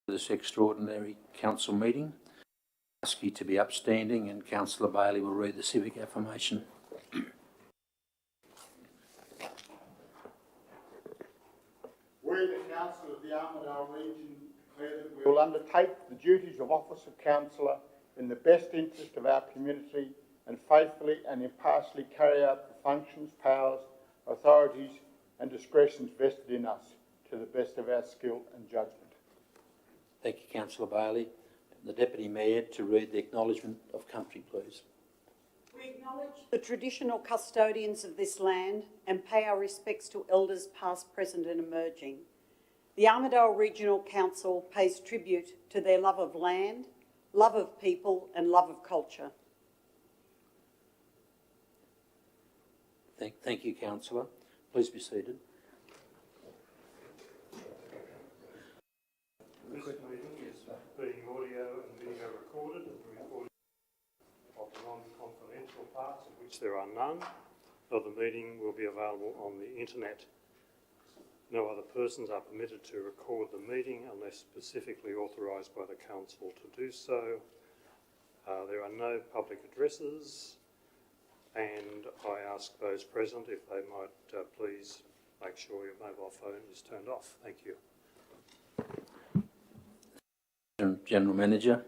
This extraordinary council meeting. I ask you to be upstanding, and Councillor Bailey will read the civic affirmation. We, the Council of the Armidale region, declare that we will undertake the duties of Office of Councillor in the best interest of our community and faithfully and impartially carry out the functions, powers, authorities and discretions vested in us to the best of our skill and judgment. Thank you, Councillor Bailey. The Deputy Mayor to read the acknowledgement of country, please. We acknowledge the traditional custodians of this land and pay our respects to elders past, present and emerging. The Armidale Regional Council pays tribute to their love of land, love of people and love of culture. Thank you, Councillor. Please be seated. This meeting is being audio and video recorded, and the recording of the non-confidential parts, of which there are none, of the meeting will be available on the internet. No other persons are permitted to record the meeting unless specifically authorised by the Council to do so. There are no public addresses, and I ask those present if they might please make sure your mobile phone is turned off. Thank you. General Manager,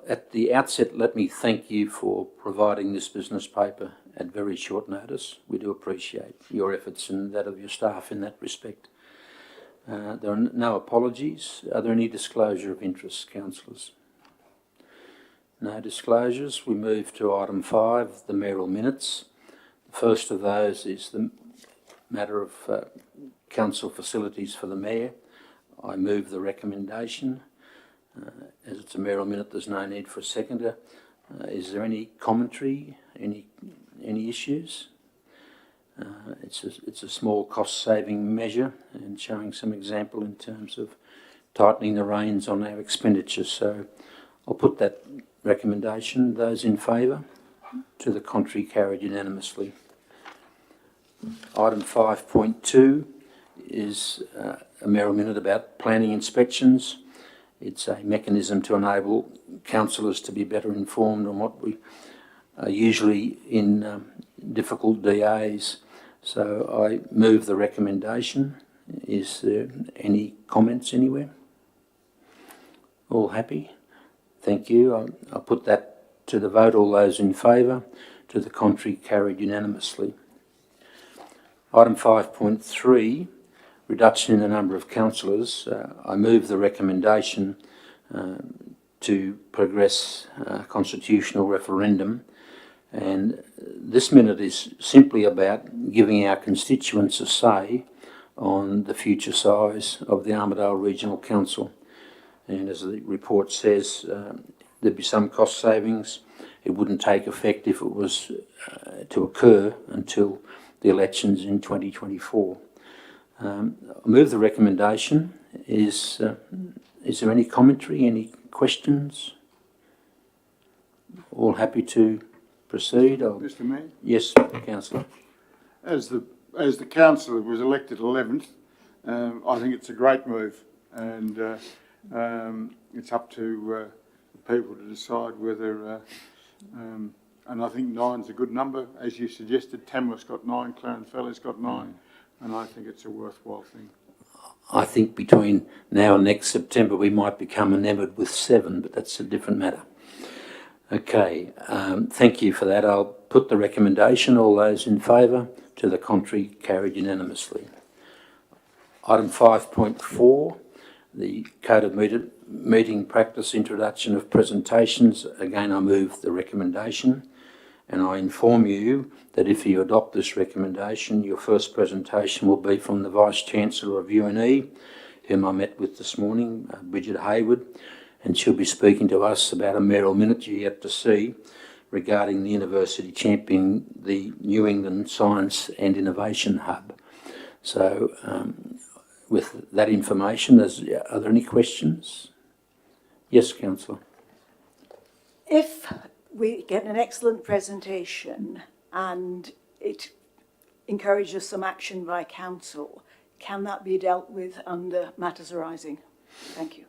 at the outset, let me thank you for providing this business paper at very short notice. We do appreciate your efforts and that of your staff in that respect. There are no apologies. Are there any disclosure of interests, councillors? No disclosures. We move to item 5, the mayoral minutes. The first of those is the matter of council facilities for the mayor. I move the recommendation. As it's a mayoral minute, there's no need for a seconder. Is there any commentary, any issues? It's a small cost-saving measure and showing some example in terms of tightening the reins on our expenditure. So I'll put that recommendation. Those in favour? To the contrary, carried unanimously. Item 5.2 is a mayoral minute about planning inspections. It's a mechanism to enable councillors to be better informed on what we are usually in difficult DAs. So I move the recommendation. Is there any comments anywhere? All happy? Thank you. I'll put that to the vote. All those in favour? To the contrary, carried unanimously. Item 5.3. Reduction in the number of councillors. I move the recommendation to progress constitutional referendum, and this minute is simply about giving our constituents a say on the future size of the Armidale Regional Council. And as the report says, there'd be some cost savings. It wouldn't take effect if it was to occur until the elections in 2024. I move the recommendation. Is there any commentary, any questions? All happy to proceed? Mr. Mayor? Yes, Councillor. As the councillor was elected 11th, I think it's a great move, and it's up to the people to decide whether. And I think 9's a good number, as you suggested. Tamworth's got 9, Clarence Valley's got 9. And I think it's a worthwhile thing. I think between now and next September we might become enamoured with 7, but that's a different matter. Okay, thank you for that. I'll put the recommendation. All those in favour? To the contrary, carried unanimously. Item 5.4, the Code of Meeting Practice Introduction of Presentations. Again, I move the recommendation. And I inform you that if you adopt this recommendation, your first presentation will be from the Vice-Chancellor of UNE, whom I met with this morning, Bridget Hayward, and she'll be speaking to us about a mayoral minute you're yet to see regarding the university championing the New England Science and Innovation Hub. So with that information, are there any questions? Yes, Councillor. If we get an excellent presentation and it encourages some action by council, can that be dealt with under matters arising? Thank you.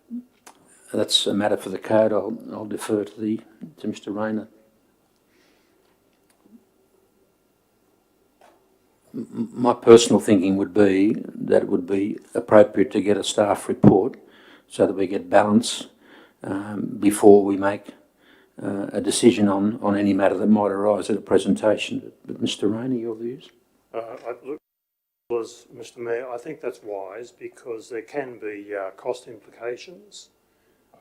That's a matter for the code. I'll defer to Mr. Rayner. My personal thinking would be that it would be appropriate to get a staff report so that we get balance before we make a decision on any matter that might arise at a presentation. But Mr. Rayner, your views? Look, Mr. Mayor, I think that's wise because there can be cost implications.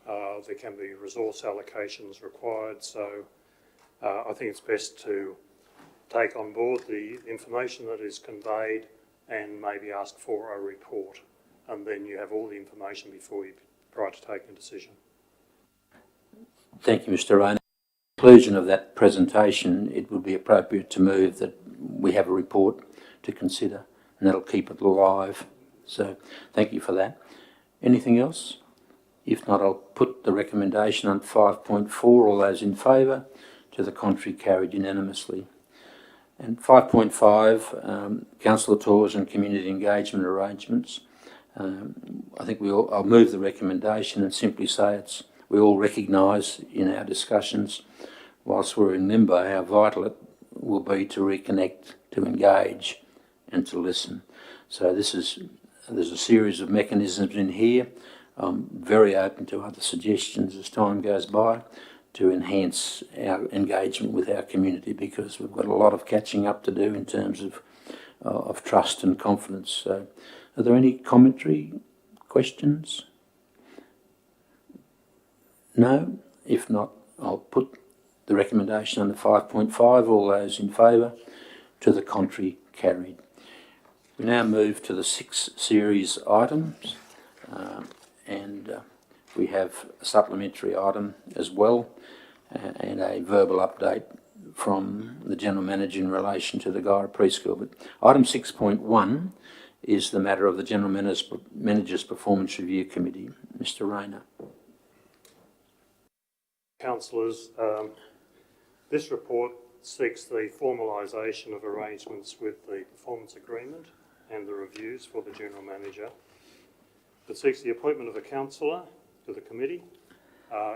There can be resource allocations required. So I think it's best to take on board the information that is conveyed and maybe ask for a report, and then you have all the information prior to taking a decision. Thank you, Mr. Rayner. At the conclusion of that presentation, it would be appropriate to move that we have a report to consider, and that'll keep it alive. So thank you for that. Anything else? If not, I'll put the recommendation on 5.4. All those in favour? To the contrary, carried unanimously. And 5.5, councillor tours and community engagement arrangements. I think I'll move the recommendation and simply say we all recognise in our discussions, whilst we're in limbo, how vital it will be to reconnect, to engage and to listen. So there's a series of mechanisms in here. I'm very open to other suggestions as time goes by to enhance our engagement with our community, because we've got a lot of catching up to do in terms of trust and confidence. So are there any commentary, questions? No? If not, I'll put the recommendation under 5.5. All those in favour? To the contrary, carried. We now move to the 6 series items, and we have a supplementary item as well, and a verbal update from the General Manager in relation to the Gyra Preschool. But item 6.1 is the matter of the General Manager's Performance Review Committee. Mr. Rayner. Councillors, this report seeks the formalisation of arrangements with the performance agreement and the reviews for the General Manager. It seeks the appointment of a councillor to the committee.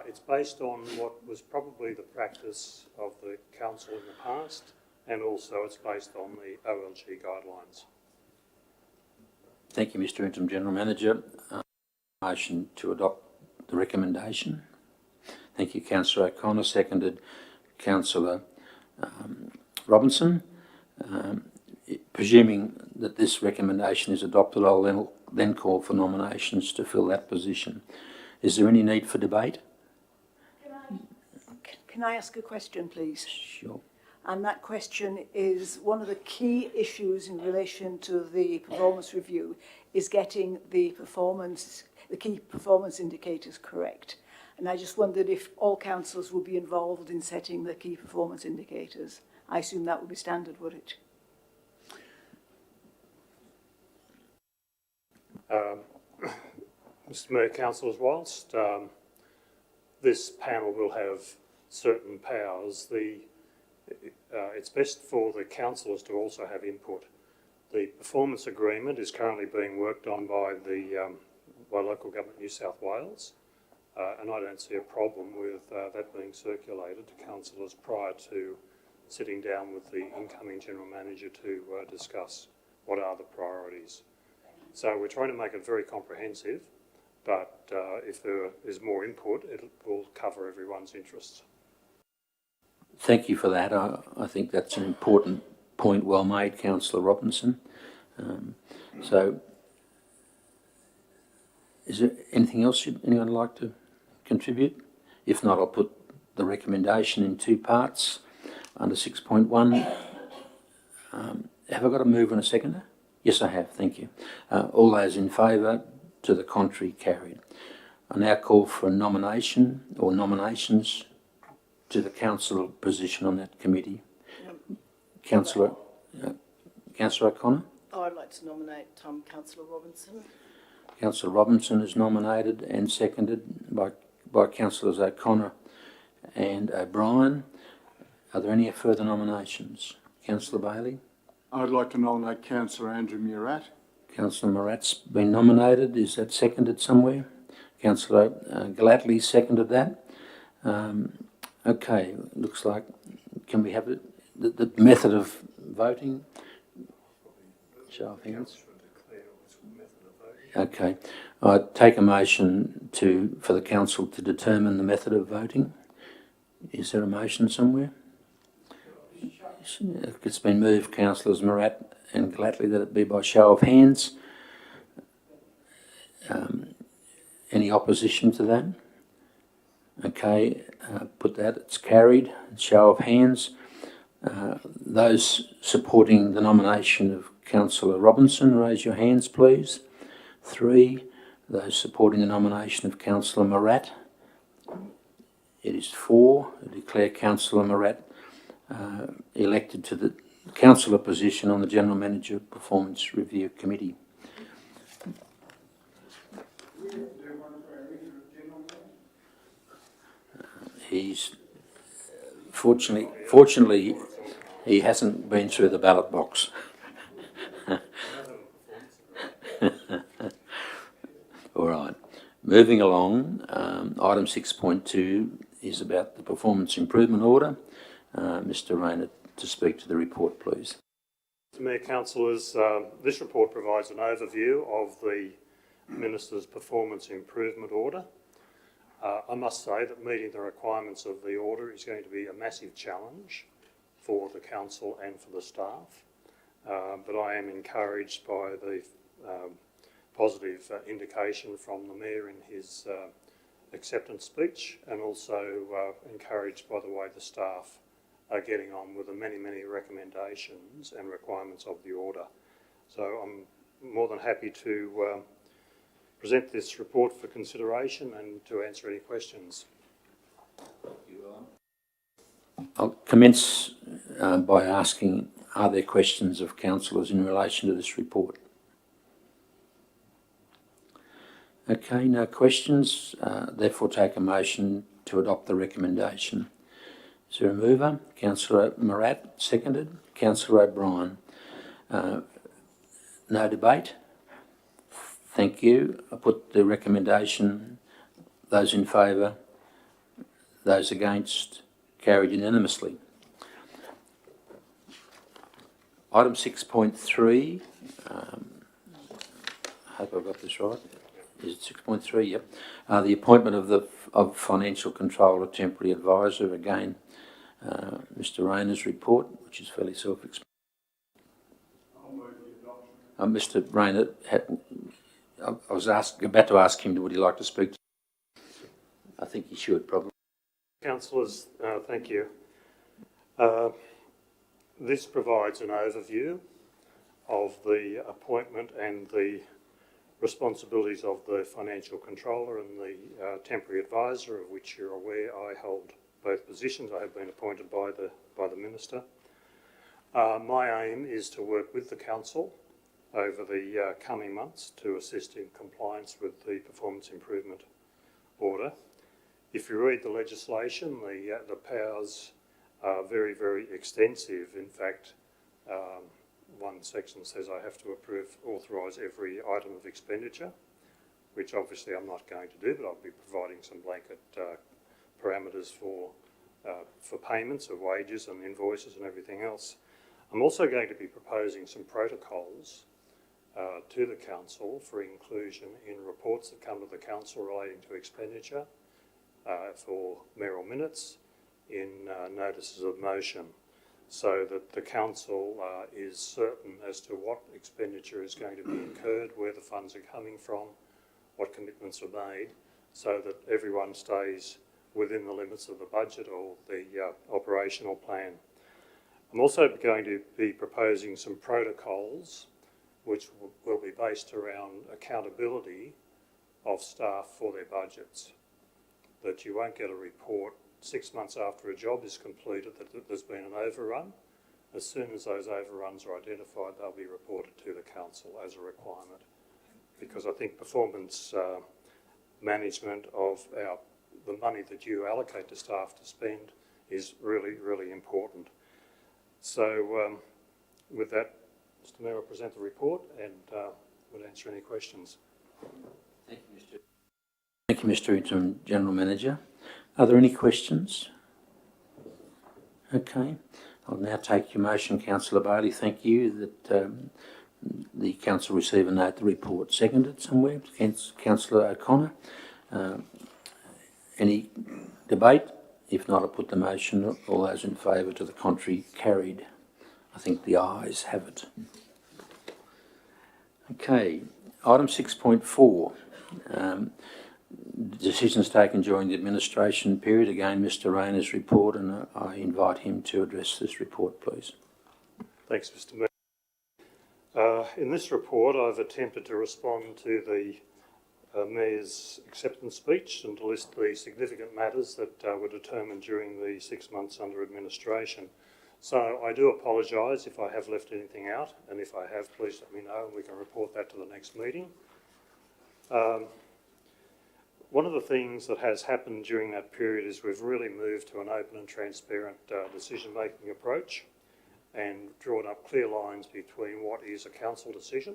It's based on what was probably the practice of the council in the past, and also it's based on the OLG guidelines. Thank you, Mr. Interim General Manager. Motion to adopt the recommendation. Thank you, Councillor O'Connor. Seconded, Councillor Robinson. Presuming that this recommendation is adopted, I'll then call for nominations to fill that position. Is there any need for debate? Can I ask a question, please? Sure. And that question is, one of the key issues in relation to the performance review is getting the key performance indicators correct. And I just wondered if all councils would be involved in setting the key performance indicators. I assume that would be standard, would it? Mr. Mayor, councillors, whilst this panel will have certain powers, it's best for the councillors to also have input. The performance agreement is currently being worked on by Local Government New South Wales, and I don't see a problem with that being circulated to councillors prior to sitting down with the incoming General Manager to discuss what are the priorities. So we're trying to make it very comprehensive, but if there is more input, it will cover everyone's interests. Thank you for that. I think that's an important point, well made, Councillor Robinson. So, is there anything else anyone would like to contribute? If not, I'll put the recommendation in 2 parts under 6.1. Have I got a mover and a seconder? Yes, I have. Thank you. All those in favour? To the contrary, carried. I now call for a nomination or nominations to the councillor position on that committee. Councillor O'Connor? I'd like to nominate Councillor Robinson. Councillor Robinson is nominated and seconded by Councillors O'Connor and O'Brien. Are there any further nominations? Councillor Bailey? I'd like to nominate Councillor Andrew Murat. Councillor Murat's been nominated. Is that seconded somewhere? Councillor Gallatley seconded that. Okay, looks like, can we have the method of voting? Show of hands. Okay, I take a motion for the council to determine the method of voting. Is there a motion somewhere? It's been moved, councillors Morat and Gallatley, that it be by show of hands. Any opposition to that? Okay, put that, it's carried. Show of hands. Those supporting the nomination of Councillor Robinson, raise your hands, please. 3. Those supporting the nomination of Councillor Morat. It is 4. I declare Councillor Morat elected to the councillor position on the General Manager Performance Review Committee. He's fortunately he hasn't been through the ballot box. All right. Moving along, item 6.2 is about the performance improvement order. Mr. Rayner to speak to the report, please. Mayor, councillors, this report provides an overview of the Minister's performance improvement order. I must say that meeting the requirements of the order is going to be a massive challenge for the council and for the staff, but I am encouraged by the positive indication from the Mayor in his acceptance speech, and also encouraged by the way the staff are getting on with the many, many recommendations and requirements of the order. So I'm more than happy to present this report for consideration and to answer any questions. I'll commence by asking, are there questions of councillors in relation to this report? Okay, no questions. Therefore take a motion to adopt the recommendation. Is there a mover? Councillor Morat, seconded. Councillor O'Brien. No debate? Thank you. I put the recommendation. Those in favour? Those against? Carried unanimously. Item 6.3. I hope I've got this right. Is it 6.3? Yep. The appointment of Financial Controller Temporary Advisor. Again, Mr. Rayner's report, which is fairly self-explanatory. Mr. Rayner, I was about to ask him, would he like to speak? I think he should, probably. Councillors, thank you. This provides an overview of the appointment and the responsibilities of the Financial Controller and the Temporary Advisor, of which you're aware I hold both positions. I have been appointed by the Minister. My aim is to work with the Council over the coming months to assist in compliance with the Performance Improvement Order. If you read the legislation, the powers are very, very extensive. In fact, one section says I have to authorise every item of expenditure, which obviously I'm not going to do, but I'll be providing some blanket parameters for payments of wages and invoices and everything else. I'm also going to be proposing some protocols to the Council for inclusion in reports that come to the Council relating to expenditure, for mayoral minutes, in notices of motion, so that the Council is certain as to what expenditure is going to be incurred, where the funds are coming from, what commitments are made, so that everyone stays within the limits of the budget or the operational plan. I'm also going to be proposing some protocols which will be based around accountability of staff for their budgets, that you won't get a report 6 months after a job is completed that there's been an overrun. As soon as those overruns are identified, they'll be reported to the Council as a requirement, because I think performance management of the money that you allocate to staff to spend is really, really important. So with that, Mr. Mayor, I'll present the report and would answer any questions. Thank Thank you, Mr. Interim General Manager. Are there any questions? Okay. I'll now take your motion, Councillor Bailey. Thank you that the council receive and note the report. Seconded somewhere, Councillor O'Connor. Any debate? If not, I'll put the motion. All those in favour, to the contrary, carried. I think the ayes have it. Okay, item 6.4. Decisions taken during the administration period. Again, Mr. Rayner's report, and I invite him to address this report, please. Thanks, Mr. Mayor. In this report, I've attempted to respond to the Mayor's acceptance speech and to list the significant matters that were determined during the 6 months under administration. So I do apologise if I have left anything out, and if I have, please let me know and we can report that to the next meeting. One of the things that has happened during that period is we've really moved to an open and transparent decision-making approach and drawn up clear lines between what is a council decision,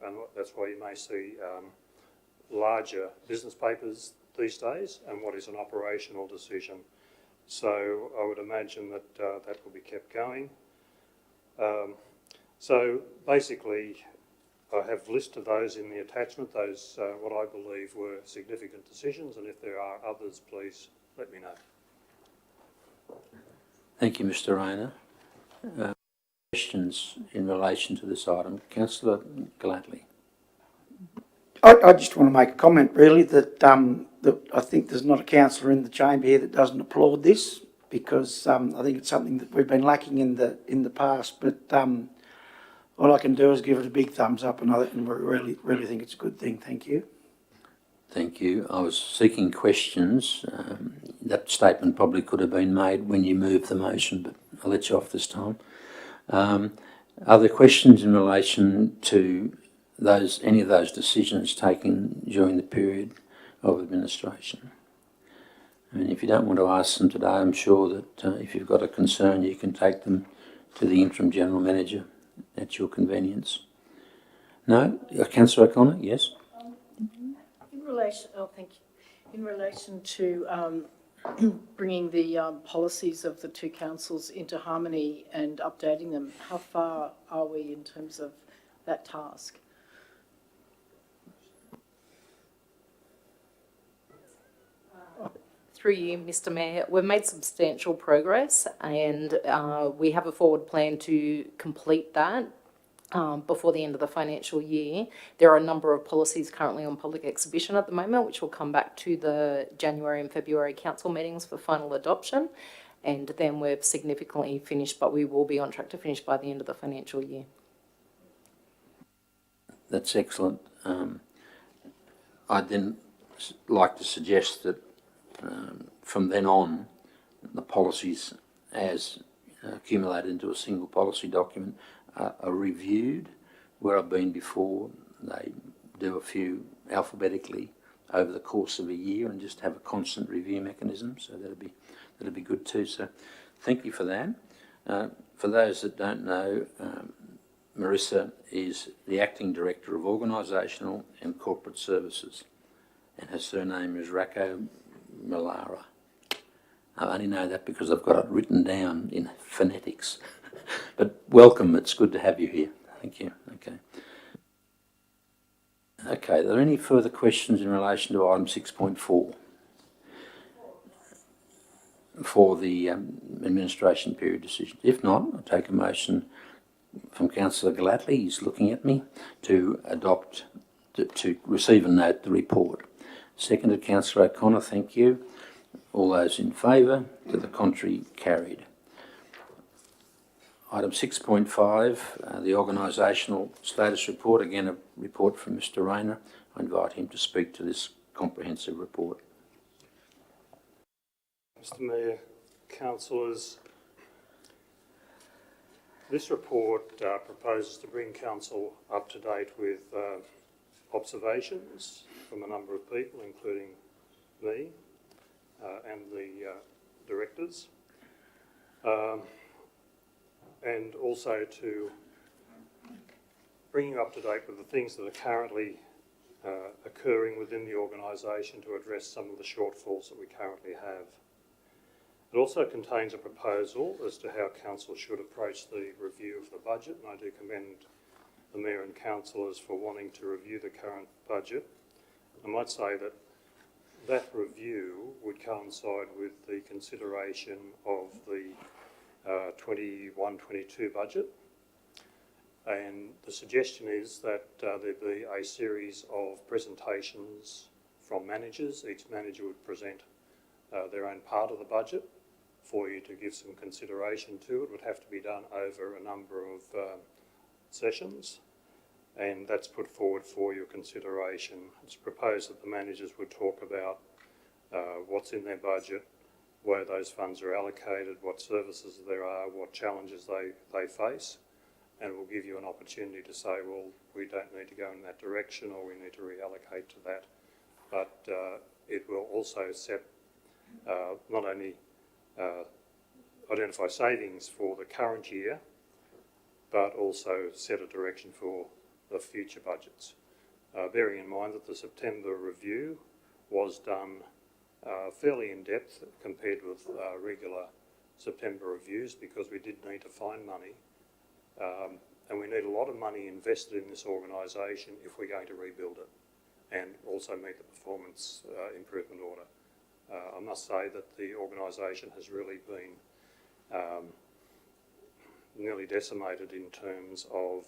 and that's why you may see larger business papers these days, and what is an operational decision. So I would imagine that that will be kept going. So basically, I have listed those in the attachment, those what I believe were significant decisions, and if there are others, please let me know. Thank you, Mr. Rayner. Questions in relation to this item? Councillor Gallatley. I just want to make a comment, really, that I think there's not a councillor in the chamber here that doesn't applaud this, because I think it's something that we've been lacking in the past. But all I can do is give it a big thumbs up, and we really think it's a good thing. Thank you. Thank you. I was seeking questions. That statement probably could have been made when you moved the motion, but I'll let you off this time. Are there questions in relation to any of those decisions taken during the period of administration? And if you don't want to ask them today, I'm sure that if you've got a concern, you can take them to the Interim General Manager at your convenience. No? Councillor O'Connor, yes? Thank you. In relation to bringing the policies of the two councils into harmony and updating them, how far are we in terms of that task? Through you, Mr. Mayor, we've made substantial progress, and we have a forward plan to complete that before the end of the financial year. There are a number of policies currently on public exhibition at the moment, which will come back to the January and February council meetings for final adoption, and then we've significantly finished, but we will be on track to finish by the end of the financial year. That's excellent. I'd then like to suggest that from then on, the policies as accumulated into a single policy document are reviewed. Where I've been before, they do a few alphabetically over the course of a year and just have a constant review mechanism. So that'll be good too. So thank you for that. For those that don't know, Marissa is the Acting Director of Organisational and Corporate Services, and her surname is Racco Malara. I only know that because I've got it written down in phonetics. But welcome, it's good to have you here. Thank you. Okay, are there any further questions in relation to item 6.4 for the administration period decision? If not, I'll take a motion from Councillor Gallatley, he's looking at me, to adopt, to receive and note the report. Seconded, Councillor O'Connor, thank you. All those in favour, to the contrary, carried. Item 6.5, the organisational status report, again a report from Mr. Rayner. I invite him to speak to this comprehensive report. Mr. Mayor, councillors, this report proposes to bring council up to date with observations from a number of people, including me and the directors, and also to bring you up to date with the things that are currently occurring within the organisation to address some of the shortfalls that we currently have. It also contains a proposal as to how council should approach the review of the budget, and I do commend the Mayor and councillors for wanting to review the current budget. I might say that that review would coincide with the consideration of the 21-22 budget, and the suggestion is that there be a series of presentations from managers. Each manager would present their own part of the budget for you to give some consideration to. It would have to be done over a number of sessions, and that's put forward for your consideration. It's proposed that the managers would talk about what's in their budget, where those funds are allocated, what services there are, what challenges they face, and it will give you an opportunity to say, well, we don't need to go in that direction, or we need to reallocate to that. But it will also set, not only identify savings for the current year, but also set a direction for the future budgets. Bearing in mind that the September review was done fairly in depth compared with regular September reviews, because we did need to find money, and we need a lot of money invested in this organisation if we're going to rebuild it and also meet the performance improvement order. I must say that the organisation has really been nearly decimated in terms of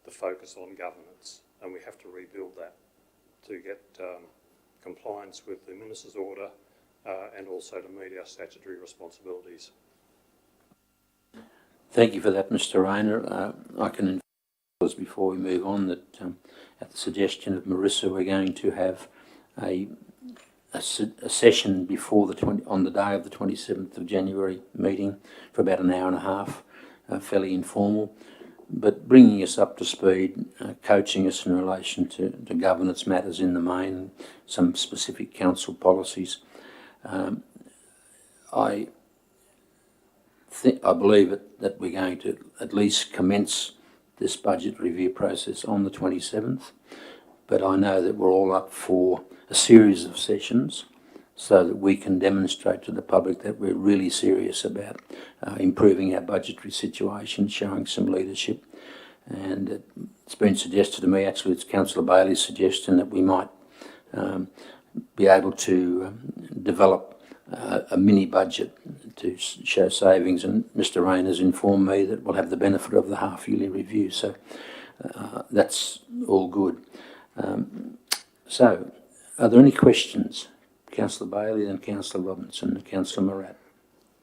the focus on governance, and we have to rebuild that to get compliance with the Minister's order and also to meet our statutory responsibilities. Thank you for that, Mr. Rayner. I can inform us before we move on that at the suggestion of Marissa, we're going to have a session before on the day of the 27th of January meeting for about an hour and a half, fairly informal, but bringing us up to speed, coaching us in relation to governance matters in the main, some specific council policies. I believe that we're going to at least commence this budget review process on the 27th, but I know that we're all up for a series of sessions so that we can demonstrate to the public that we're really serious about improving our budgetary situation, showing some leadership. And it's been suggested to me, actually it's Councillor Bailey's suggestion, that we might be able to develop a mini budget to show savings, and Mr. Rain has informed me that we'll have the benefit of the half-yearly review, so that's all good. So, are there any questions? Councillor Bailey, then Councillor Robinson, and Councillor Morat.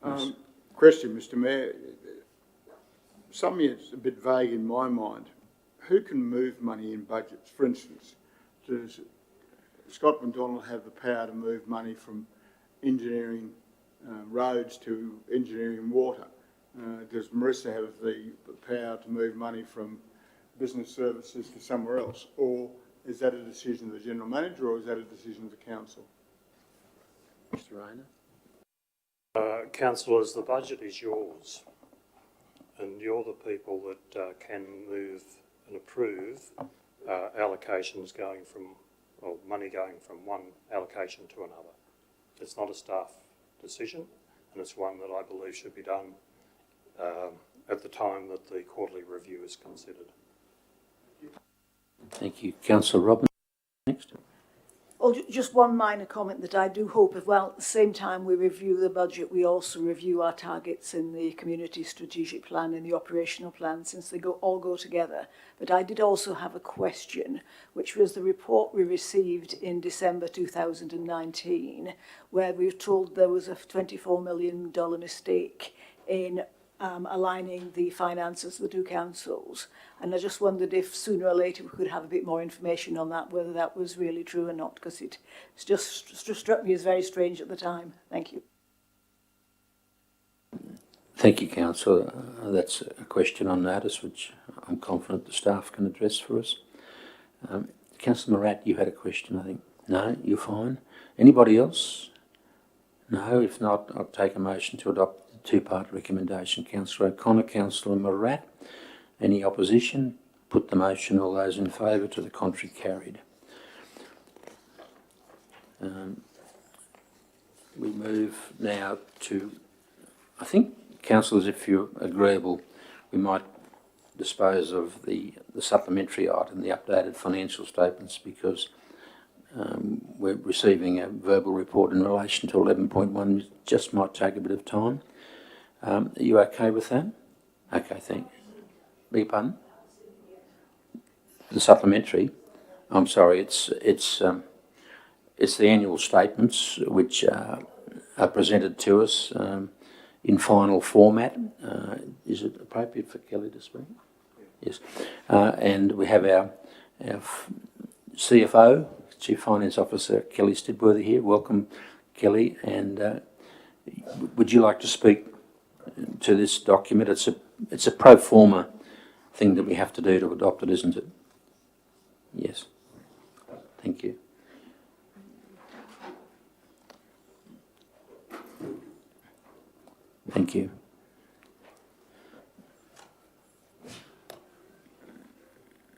Yes. Question, Mr. Mayor. Something that's a bit vague in my mind. Who can move money in budgets? For instance, does Scott McDonald have the power to move money from engineering roads to engineering water? Does Marissa have the power to move money from business services to somewhere else? Or is that a decision of the General Manager, or is that a decision of the Council? Mr. Rayner? Councillors, the budget is yours, and you're the people that can move and approve allocations going from, or money going from one allocation to another. It's not a staff decision, and it's one that I believe should be done at the time that the quarterly review is considered. Thank you. Councillor Robinson, next. Well, just one minor comment that I do hope, as well, at the same time we review the budget, we also review our targets in the community strategic plan and the operational plan, since they all go together. But I did also have a question, which was the report we received in December 2019, where we were told there was a $24 million mistake in aligning the finances of the two councils. And I just wondered if sooner or later we could have a bit more information on that, whether that was really true or not, because it just struck me as very strange at the time. Thank you. Thank you, Councillor. That's a question on notice, which I'm confident the staff can address for us. Councillor Morat, you had a question, I think. No, you're fine. Anybody else? No, if not, I'll take a motion to adopt the two-part recommendation. Councillor O'Connor, Councillor Morat. Any opposition? Put the motion. All those in favour. To the contrary, carried. We move now to, I think, councillors, if you're agreeable, we might dispose of the supplementary item, the updated financial statements, because we're receiving a verbal report in relation to 11.1. Just might take a bit of time. Are you okay with that? Okay, thank you. Beg your pardon? The supplementary? I'm sorry, it's the annual statements which are presented to us in final format. Is it appropriate for Kelly to speak? Yes. And we have our CFO, Chief Finance Officer, Kelly Stidworthy here. Welcome, Kelly. And would you like to speak to this document? It's a pro forma thing that we have to do to adopt it, isn't it? Yes. Thank you. Thank you.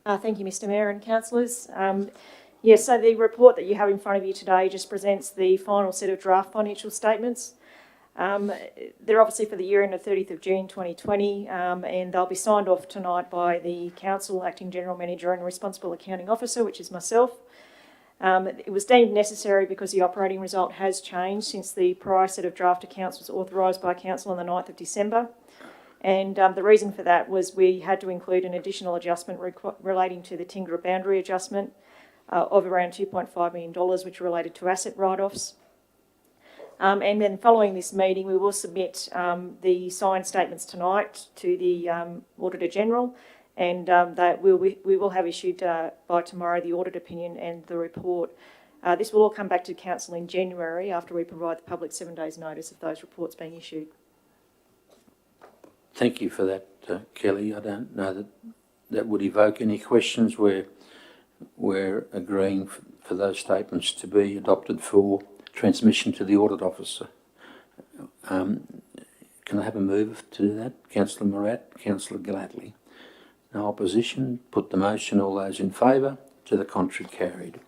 Thank you, Mr Mayor and councillors. Yes, so the report that you have in front of you today just presents the final set of draft financial statements. They're obviously for the year end of 30th of June 2020, and they'll be signed off tonight by the Council, Acting General Manager and Responsible Accounting Officer, which is myself. It was deemed necessary because the operating result has changed since the prior set of draft accounts was authorised by Council on the 9th of December. And the reason for that was we had to include an additional adjustment relating to the Tingra boundary adjustment of around $2.5 million, which related to asset write-offs. And then following this meeting, we will submit the signed statements tonight to the Auditor General, and that we will have issued by tomorrow the audit opinion and the report. This will all come back to Council in January after we provide the public 7 days notice of those reports being issued. Thank you for that, Kelly. I don't know that would evoke any questions. We're agreeing for those statements to be adopted for transmission to the Audit Officer. Can I have a move to do that? Councillor Morat, Councillor Gladley. No opposition. Put the motion. All those in favour. To the contrary, carried.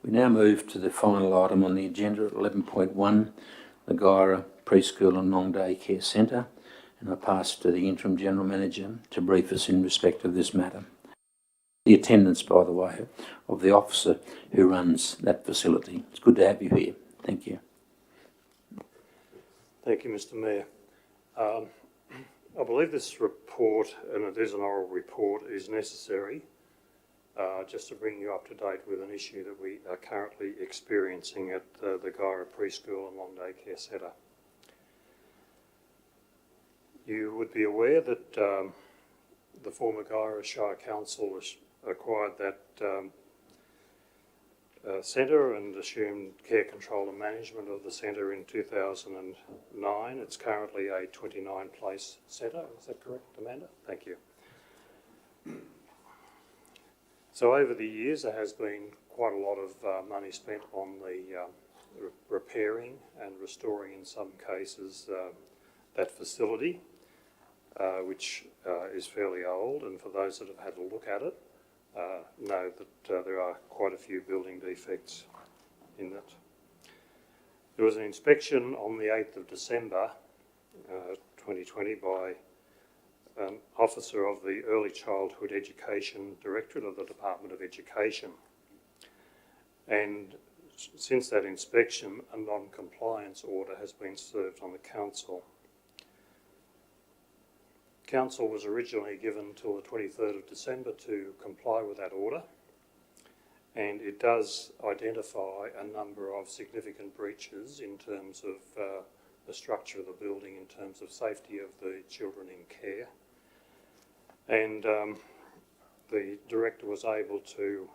We now move to the final item on the agenda, 11.1, the Gyra Preschool and Long Day Care Centre. And I pass to the Interim General Manager to brief us in respect of this matter. The attendance, by the way, of the officer who runs that facility. It's good to have you here. Thank you. Thank you, Mr Mayor. I believe this report, and it is an oral report, is necessary just to bring you up to date with an issue that we are currently experiencing at the Gyra Preschool and Long Day Care Centre. You would be aware that the former Gyra Shire Council acquired that centre and assumed care, control and management of the centre in 2009. It's currently a 29-place centre. Is that correct, Amanda? Thank you. So over the years there has been quite a lot of money spent on the repairing and restoring, in some cases, that facility, which is fairly old, and for those that have had a look at it, know that there are quite a few building defects in it. There was an inspection on the 8th of December 2020 by an officer of the Early Childhood Education Directorate of the Department of Education. And since that inspection, a non-compliance order has been served on the council. Council was originally given till the 23rd of December to comply with that order, and it does identify a number of significant breaches in terms of the structure of the building, in terms of safety of the children in care. And the director was able to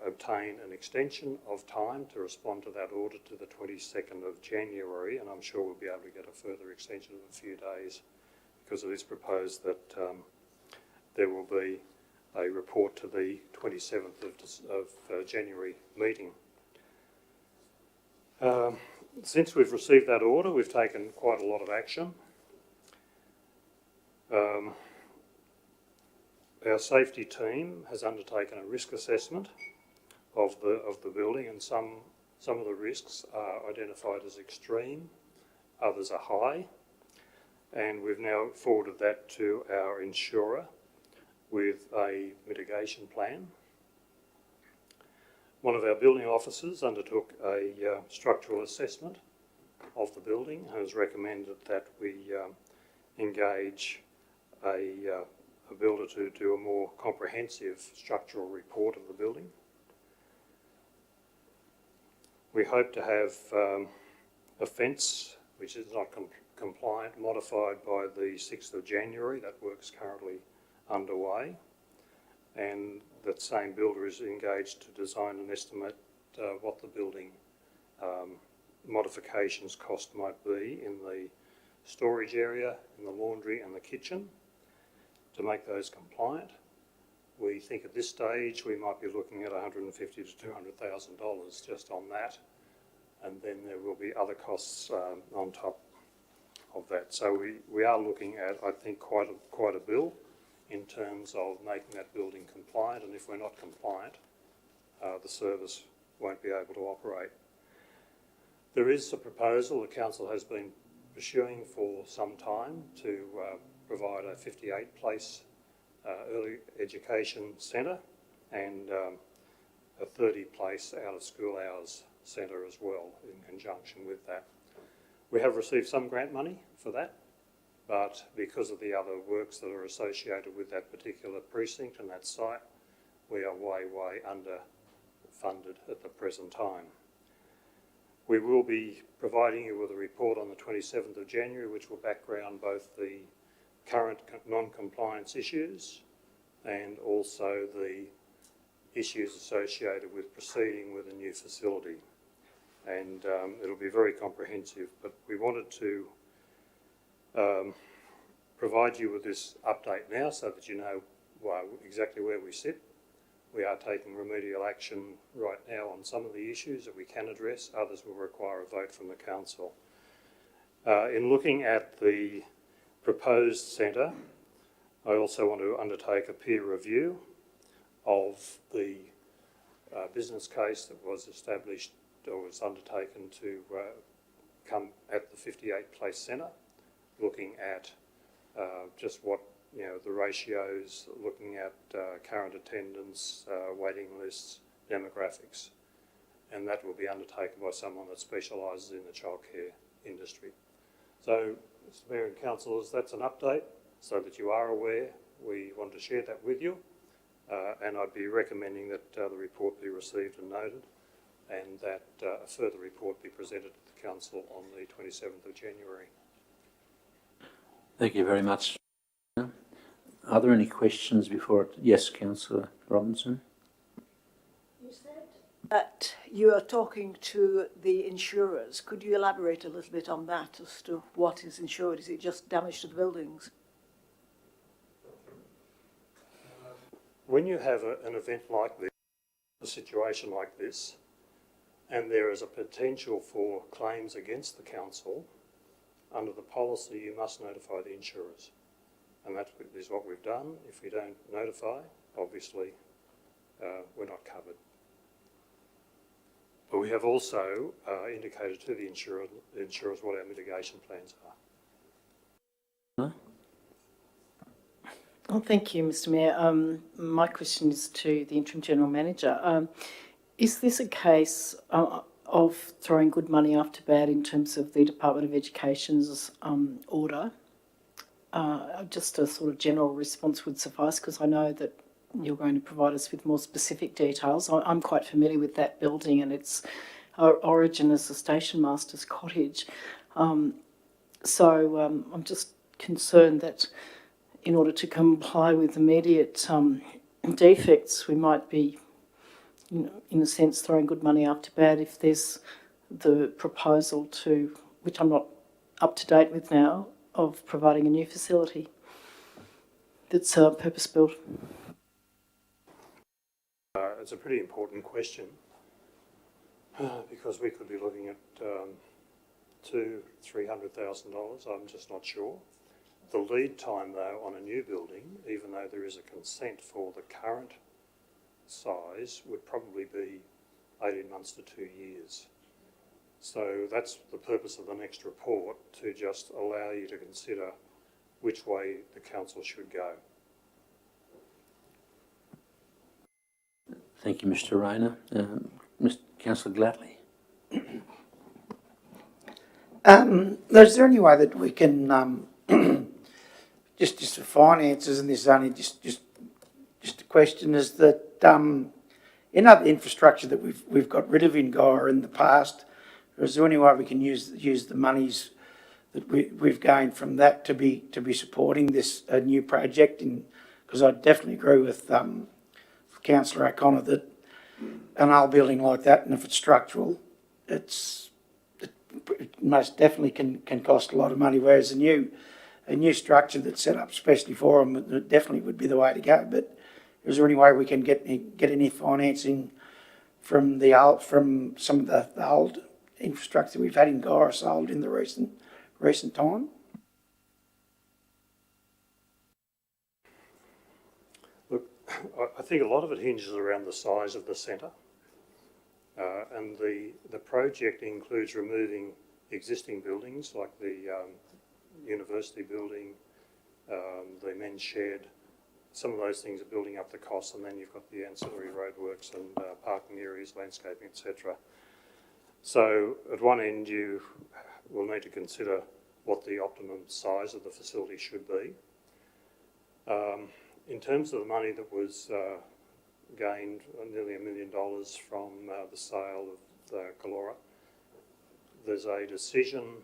obtain an extension of time to respond to that order to the 22nd of January, and I'm sure we'll be able to get a further extension of a few days, because it is proposed that there will be a report to the 27th of January meeting. Since we've received that order, we've taken quite a lot of action. Our safety team has undertaken a risk assessment of the building, and some Some of the risks are identified as extreme, others are high, and we've now forwarded that to our insurer with a mitigation plan. One of our building officers undertook a structural assessment of the building and has recommended that we engage a builder to do a more comprehensive structural report of the building. We hope to have a fence which is not compliant modified by the 6th of January. That work's currently underway, and that same builder is engaged to design and estimate what the building modifications cost might be in the storage area, in the laundry and the kitchen to make those compliant. We think at this stage we might be looking at $150,000 to $200,000 just on that, and then there will be other costs on top of that. So we are looking at, I think, quite a bill in terms of making that building compliant, and if we're not compliant, the service won't be able to operate. There is a proposal the council has been pursuing for some time to provide a 58-place early education centre and a 30-place out-of-school hours centre as well in conjunction with that. We have received some grant money for that, but because of the other works that are associated with that particular precinct and that site, we are way underfunded at the present time. We will be providing you with a report on the 27th of January, which will background both the current non-compliance issues and also the issues associated with proceeding with a new facility. And it'll be very comprehensive, but we wanted to provide you with this update now so that you know exactly where we sit. We are taking remedial action right now on some of the issues that we can address. Others will require a vote from the council. In looking at the proposed centre, I also want to undertake a peer review of the business case that was established or was undertaken to come at the 58-place centre, looking at just what, the ratios, looking at current attendance, waiting lists, demographics, and that will be undertaken by someone that specialises in the childcare industry. So, Mr Mayor and Councillors, that's an update so that you are aware. We want to share that with you, and I'd be recommending that the report be received and noted, and that a further report be presented to the Council on the 27th of January. Thank you very much. Are there any questions before? Yes, Councillor Robinson. You said that you are talking to the insurers. Could you elaborate a little bit on that as to what is insured? Is it just damage to the buildings? When you have an event like this, a situation like this, and there is a potential for claims against the council, under the policy you must notify the insurers. And that is what we've done. If we don't notify, obviously we're not covered. But we have also indicated to the insurers what our mitigation plans are. Well, thank you, Mr Mayor. My question is to the Interim General Manager. Is this a case of throwing good money after bad in terms of the Department of Education's order? Just a sort of general response would suffice, because I know that you're going to provide us with more specific details. I'm quite familiar with that building and its origin as a station master's cottage. So I'm just concerned that in order to comply with immediate defects, we might be, in a sense, throwing good money after bad if there's the proposal to, which I'm not up to date with now, of providing a new facility that's purpose-built. It's a pretty important question because we could be looking at $200,000-300,000. I'm just not sure. The lead time, though, on a new building, even though there is a consent for the current size, would probably be 18 months to 2 years So that's the purpose of the next report, to just allow you to consider which way the council should go. Thank you, Mr. Rayner. Councillor Gladley. Is there any way that we can, just for finances, and this is only just a question, is that in other infrastructure that we've got rid of in Goa in the past, is there any way we can use the monies that we've gained from that to be supporting this new project? Because I definitely agree with Councillor O'Connor that an old building like that, and if it's structural, it most definitely can cost a lot of money, whereas a new structure that's set up especially for them, it definitely would be the way to go. But is there any way we can get any financing from some of the old infrastructure we've had in Goa sold in the recent time? Look, I think a lot of it hinges around the size of the centre, and the project includes removing existing buildings like the university building, the men's shed. Some of those things are building up the costs, and then you've got the ancillary roadworks and parking areas, landscaping, etc. So at one end you will need to consider what the optimum size of the facility should be. In terms of the money that was gained, nearly $1 million from the sale of Galora, there's a decision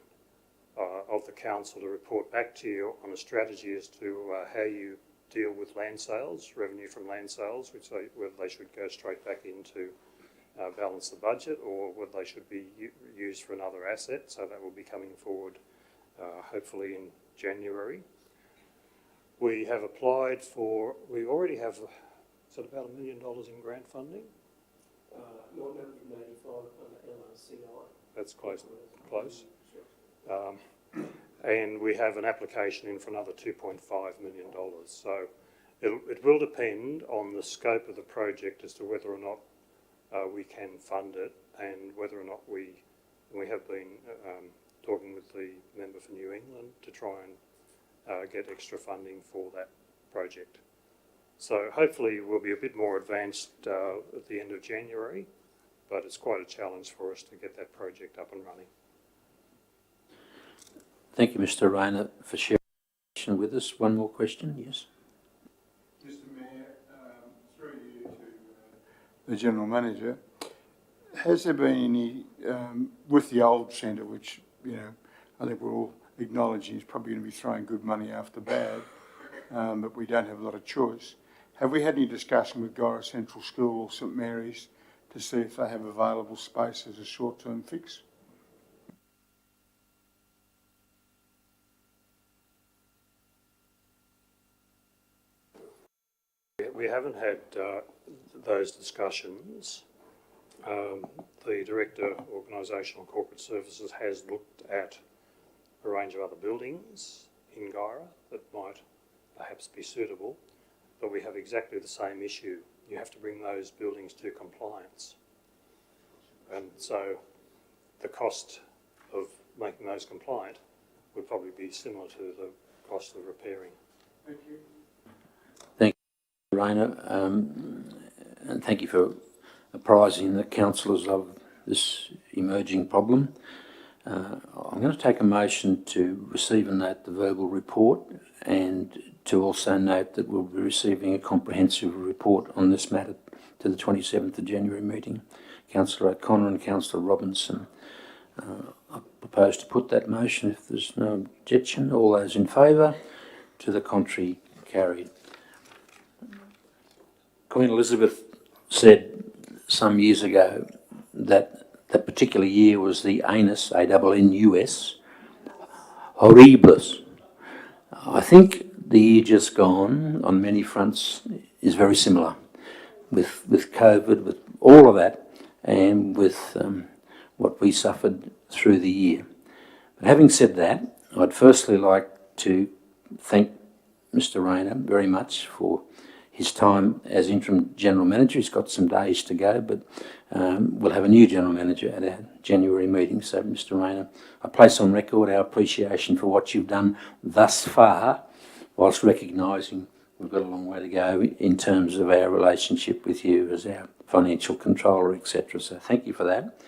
of the council to report back to you on a strategy as to how you deal with land sales, revenue from land sales, whether they should go straight back into balance the budget or whether they should be used for another asset. So that will be coming forward hopefully in January. We have applied for, we already have, is it about $1 million in grant funding? Not 185 under LRCI. That's close. And we have an application in for another $2.5 million. So it will depend on the scope of the project as to whether or not we can fund it, and whether or not we have been talking with the member for New England to try and get extra funding for that project. So hopefully we'll be a bit more advanced at the end of January, but it's quite a challenge for us to get that project up and running. Thank you, Mr. Rayner, for sharing with us. One more question, yes. Mr. Mayor, through you to the General Manager, has there been any, with the old centre, which, you know, I think we're all acknowledging is probably going to be throwing good money after bad, but we don't have a lot of choice. Have we had any discussion with Goa Central School or St Mary's to see if they have available space as a short-term fix? We haven't had those discussions. The Director, Organisational Corporate Services, has looked at a range of other buildings in Goa that might perhaps be suitable, but we have exactly the same issue. You have to bring those buildings to compliance. And so the cost of making those compliant would probably be similar to the cost of repairing. Thank you. Thank you, Rayner, and thank you for apprising the councillors of this emerging problem. I'm going to take a motion to receive and note the verbal report, and to also note that we'll be receiving a comprehensive report on this matter to the 27th of January meeting. Councillor O'Connor and Councillor Robinson. I propose to put that motion if there's no objection. All those in favour? To the contrary, carried. Queen Elizabeth said some years ago that that particular year was the Annus, A-N-N-U-S, horribilis. I think the year just gone on many fronts is very similar with COVID, with all of that, and with what we suffered through the year. But having said that, I'd firstly like to thank Mr. Rayner very much for his time as interim general manager. He's got some days to go, but we'll have a new general manager at our January meeting. So, Mr. Rayner, I place on record our appreciation for what you've done thus far, whilst recognising we've got a long way to go in terms of our relationship with you as our financial controller, etc. So thank you for that.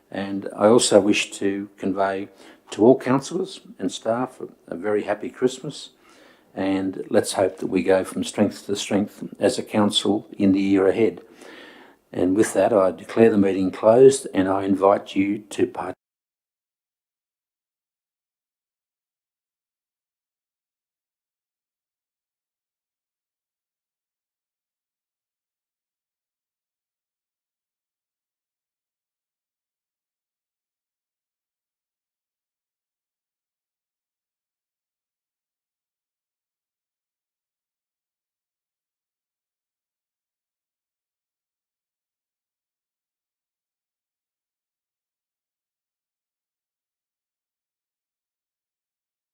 And I also wish to convey to all councillors and staff a very happy Christmas, and let's hope that we go from strength to strength as a council in the year ahead. And with that, I declare the meeting closed, and I invite you to participate.